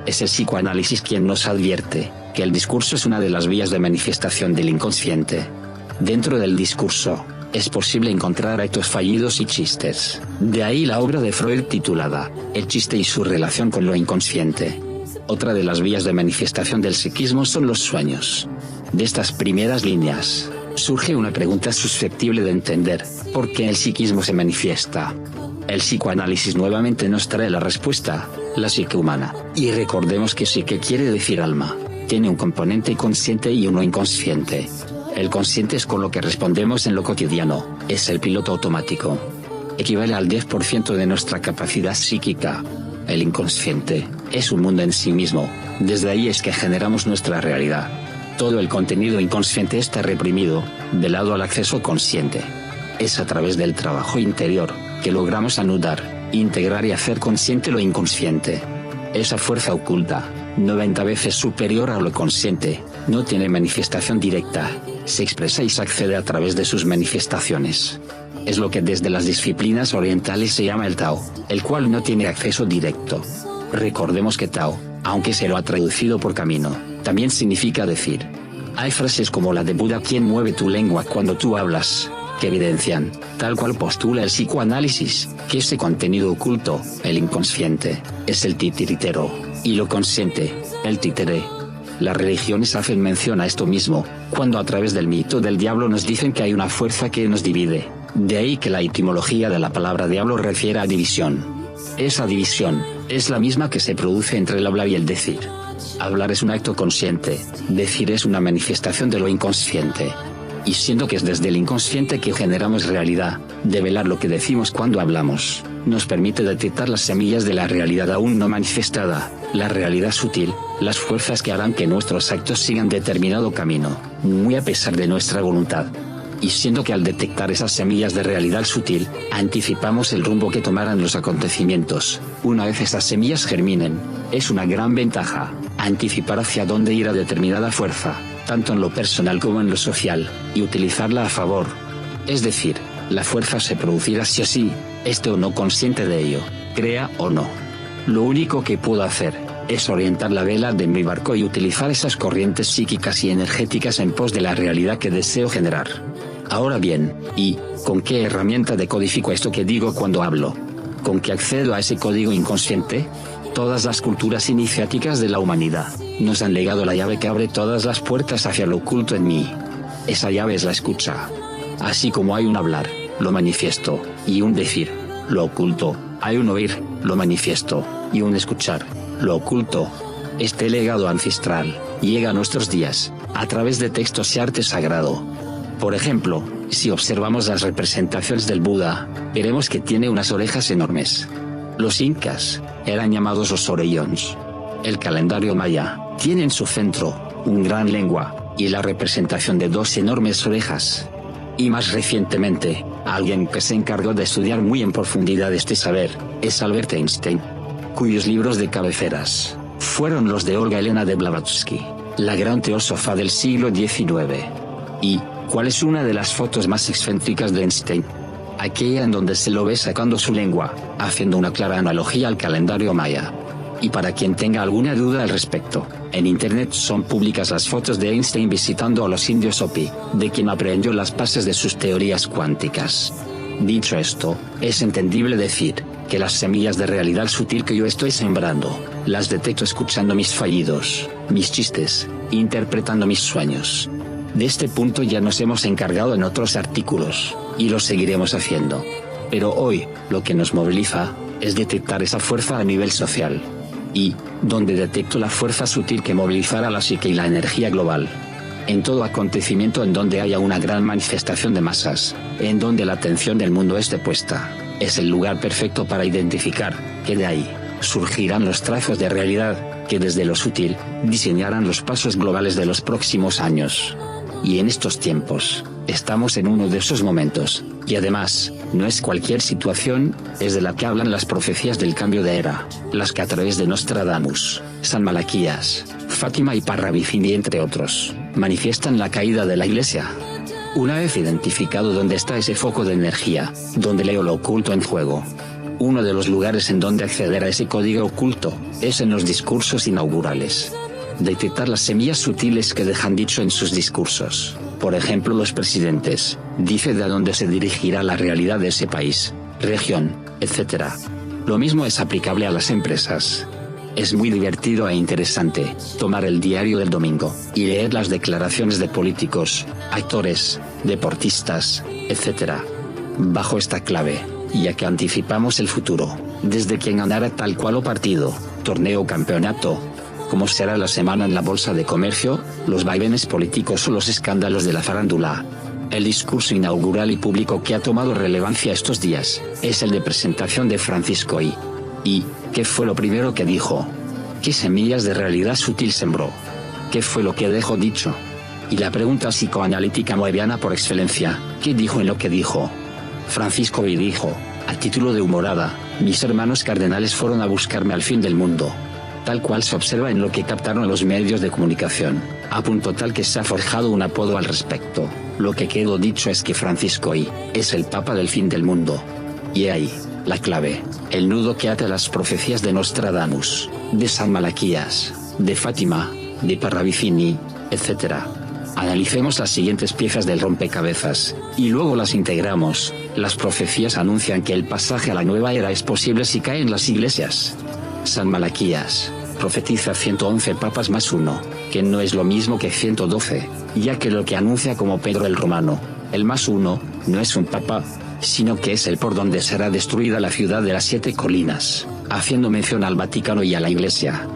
Es el psicoanálisis quien nos advierte que el discurso es una de las vías de manifestación del inconsciente. Dentro del discurso, es posible encontrar actos fallidos y chistes. De ahí la obra de Freud titulada El chiste y su relación con lo inconsciente. Otra de las vías de manifestación del psiquismo son los sueños. De estas primeras líneas, surge una pregunta susceptible de entender por qué el psiquismo se manifiesta. El psicoanálisis nuevamente nos trae la respuesta, la psique humana. Y recordemos que psique quiere decir alma. Tiene un componente consciente y uno inconsciente. El consciente es con lo que respondemos en lo cotidiano, es el piloto automático. Equivale al 10% de nuestra capacidad psíquica. El inconsciente es un mundo en sí mismo, desde ahí es que generamos nuestra realidad. Todo el contenido inconsciente está reprimido, de lado al acceso consciente. Es a través del trabajo interior que logramos anudar, integrar y hacer consciente lo inconsciente. Esa fuerza oculta, 90 veces superior a lo consciente, no tiene manifestación directa, se expresa y se accede a través de sus manifestaciones. Es lo que desde las disciplinas orientales se llama el Tao, el cual no tiene acceso directo. Recordemos que Tao, aunque se lo ha traducido por camino, también significa decir. Hay frases como la de Buda: quien mueve tu lengua cuando tú hablas, que evidencian, tal cual postula el psicoanálisis, que ese contenido oculto, el inconsciente, es el titiritero, y lo consciente, el títere. Las religiones hacen mención a esto mismo, cuando a través del mito del diablo nos dicen que hay una fuerza que nos divide. De ahí que la etimología de la palabra diablo refiere a división. Esa división es la misma que se produce entre el hablar y el decir. Hablar es un acto consciente, decir es una manifestación de lo inconsciente. Y siendo que es desde el inconsciente que generamos realidad, develar lo que decimos cuando hablamos, nos permite detectar las semillas de la realidad aún no manifestada, la realidad sutil, las fuerzas que harán que nuestros actos sigan determinado camino, muy a pesar de nuestra voluntad. Y siendo que al detectar esas semillas de realidad sutil, anticipamos el rumbo que tomarán los acontecimientos, una vez esas semillas germinen, es una gran ventaja, anticipar hacia dónde irá determinada fuerza, tanto en lo personal como en lo social, y utilizarla a favor. Es decir, la fuerza se producirá sí o sí, esté o no consciente de ello, crea o no. Lo único que puedo hacer, es orientar la vela de mi barco y utilizar esas corrientes psíquicas y energéticas en pos de la realidad que deseo generar. Ahora bien, ¿y con qué herramienta decodifico esto que digo cuando hablo? ¿Con qué accedo a ese código inconsciente? Todas las culturas iniciáticas de la humanidad nos han legado la llave que abre todas las puertas hacia lo oculto en mí. Esa llave es la escucha. Así como hay un hablar, lo manifiesto, y un decir, lo oculto, hay un oír, lo manifiesto, y un escuchar, lo oculto. Este legado ancestral llega a nuestros días, a través de textos y arte sagrado. Por ejemplo, si observamos las representaciones del Buda, veremos que tiene unas orejas enormes. Los incas eran llamados los orellons. El calendario maya tiene en su centro un gran lengua y la representación de dos enormes orejas. Y más recientemente, alguien que se encargó de estudiar muy en profundidad este saber es Albert Einstein, cuyos libros de cabeceras fueron los de Olga Helena de Blavatsky, la gran teósofa del siglo XIX. ¿Y cuál es una de las fotos más excéntricas de Einstein? Aquella en donde se lo ve sacando su lengua, haciendo una clara analogía al calendario maya. Y para quien tenga alguna duda al respecto, en internet son públicas las fotos de Einstein visitando a los indios Hopi, de quien aprendió las bases de sus teorías cuánticas. Dicho esto, es entendible decir que las semillas de realidad sutil que yo estoy sembrando, las detecto escuchando mis fallidos, mis chistes, interpretando mis sueños. De este punto ya nos hemos encargado en otros artículos, y lo seguiremos haciendo. Pero hoy, lo que nos moviliza, es detectar esa fuerza a nivel social. Y, donde detecto la fuerza sutil que movilizará la psique y la energía global. En todo acontecimiento en donde haya una gran manifestación de masas, en donde la atención del mundo esté puesta, es el lugar perfecto para identificar, que de ahí, surgirán los trazos de realidad, que desde lo sutil, diseñarán los pasos globales de los próximos años. Y en estos tiempos, estamos en uno de esos momentos, y además, no es cualquier situación, es de la que hablan las profecías del cambio de era, las que a través de Nostradamus, San Malaquías, Fátima y Parravicini entre otros, manifiestan la caída de la Iglesia. Una vez identificado dónde está ese foco de energía, donde leo lo oculto en juego, Uno de los lugares en donde acceder a ese código oculto, es en los discursos inaugurales. Detectar las semillas sutiles que dejan dicho en sus discursos. Por ejemplo, los presidentes, dice de a dónde se dirigirá la realidad de ese país, región, etc. Lo mismo es aplicable a las empresas. Es muy divertido e interesante, tomar el diario del domingo, y leer las declaraciones de políticos, actores, deportistas, etc. Bajo esta clave, ya que anticipamos el futuro, desde quien ganará tal cual o partido, torneo o campeonato, cómo será la semana en la bolsa de comercio, los vaivenes políticos o los escándalos de la farándula. El discurso inaugural y público que ha tomado relevancia estos días, es el de presentación de Francisco I. ¿Y qué fue lo primero que dijo? ¿Qué semillas de realidad sutil sembró? ¿Qué fue lo que dejó dicho? Y la pregunta psicoanalítica moebiana por excelencia, ¿qué dijo en lo que dijo? Francisco I dijo, a título de humorada, mis hermanos cardenales fueron a buscarme al fin del mundo. Tal cual se observa en lo que captaron los medios de comunicación, a punto tal que se ha forjado un apodo al respecto. Lo que quedó dicho es que Francisco I es el Papa del fin del mundo. Y ahí, la clave, el nudo que ata las profecías de Nostradamus, de San Malaquías, de Fátima, de Parravicini, etc. Analicemos las siguientes piezas del rompecabezas, y luego las integramos. Las profecías anuncian que el pasaje a la nueva era es posible si caen las iglesias. San Malaquías profetiza 111 papas más uno, que no es lo mismo que 112, ya que lo que anuncia como Pedro el Romano, el más uno, no es un papa, sino que es el por donde será destruida la ciudad de las 7 colinas, haciendo mención al Vaticano y a la Iglesia.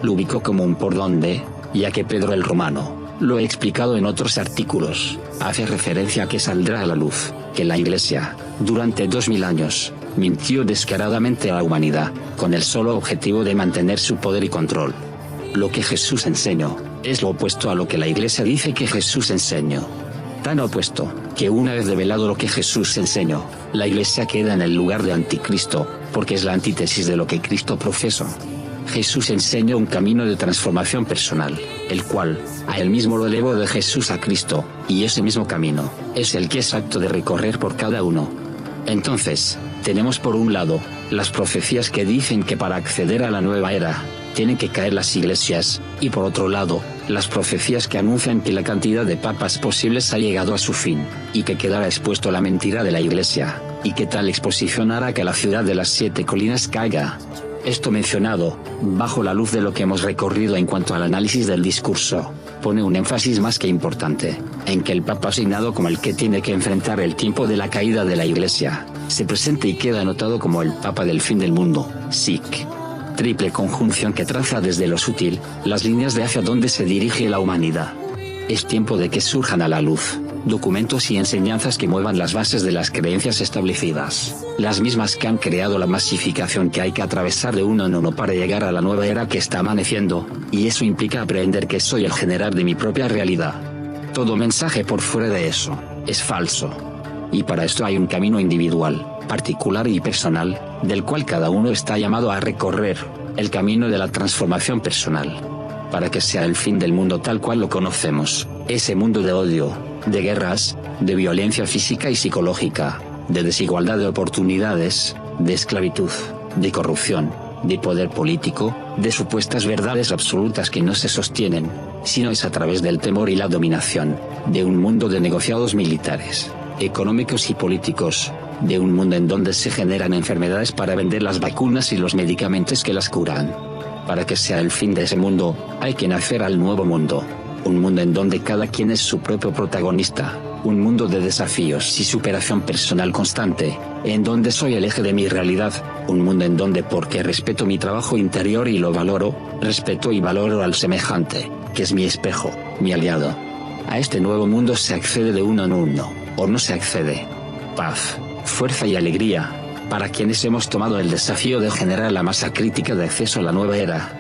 Lo ubicó como un por donde, ya que Pedro el Romano, lo he explicado en otros artículos, hace referencia a que saldrá a la luz, que la Iglesia, durante 2000 años, mintió descaradamente a la humanidad, con el solo objetivo de mantener su poder y control. Lo que Jesús enseñó, es lo opuesto a lo que la Iglesia dice que Jesús enseñó. Tan opuesto, que una vez revelado lo que Jesús enseñó, la Iglesia queda en el lugar de anticristo, porque es la antítesis de lo que Cristo profesó. Jesús enseñó un camino de transformación personal, el cual, a él mismo lo elevó de Jesús a Cristo, y ese mismo camino, es el que es apto de recorrer por cada uno. Entonces, tenemos por un lado, las profecías que dicen que para acceder a la nueva era, tienen que caer las iglesias, y por otro lado, las profecías que anuncian que la cantidad de papas posibles ha llegado a su fin, y que quedará expuesto la mentira de la iglesia, y que tal exposición hará que la ciudad de las 7 colinas caiga. Esto mencionado, bajo la luz de lo que hemos recorrido en cuanto al análisis del discurso, pone un énfasis más que importante, en que el Papa asignado como el que tiene que enfrentar el tiempo de la caída de la Iglesia, se presenta y queda anotado como el Papa del fin del mundo, SIC. Triple conjunción que traza desde lo sutil, las líneas de hacia dónde se dirige la humanidad. Es tiempo de que surjan a la luz documentos y enseñanzas que muevan las bases de las creencias establecidas, las mismas que han creado la masificación que hay que atravesar de uno en uno para llegar a la nueva era que está amaneciendo, y eso implica aprender que soy el general de mi propia realidad. Todo mensaje por fuera de eso, es falso. Y para esto hay un camino individual, particular y personal, del cual cada uno está llamado a recorrer, el camino de la transformación personal. Para que sea el fin del mundo tal cual lo conocemos, ese mundo de odio, de guerras, de violencia física y psicológica, de desigualdad de oportunidades, de esclavitud, de corrupción, de poder político, de supuestas verdades absolutas que no se sostienen, sino es a través del temor y la dominación, de un mundo de negociados militares, económicos y políticos, de un mundo en donde se generan enfermedades para vender las vacunas y los medicamentos que las curan. Para que sea el fin de ese mundo, hay que nacer al nuevo mundo. Un mundo en donde cada quien es su propio protagonista, un mundo de desafíos y superación personal constante, en donde soy el eje de mi realidad, un mundo en donde porque respeto mi trabajo interior y lo valoro, respeto y valoro al semejante, que es mi espejo, mi aliado. A este nuevo mundo se accede de uno en uno, o no se accede. Paz, fuerza y alegría, para quienes hemos tomado el desafío de generar la masa crítica de acceso a la nueva era.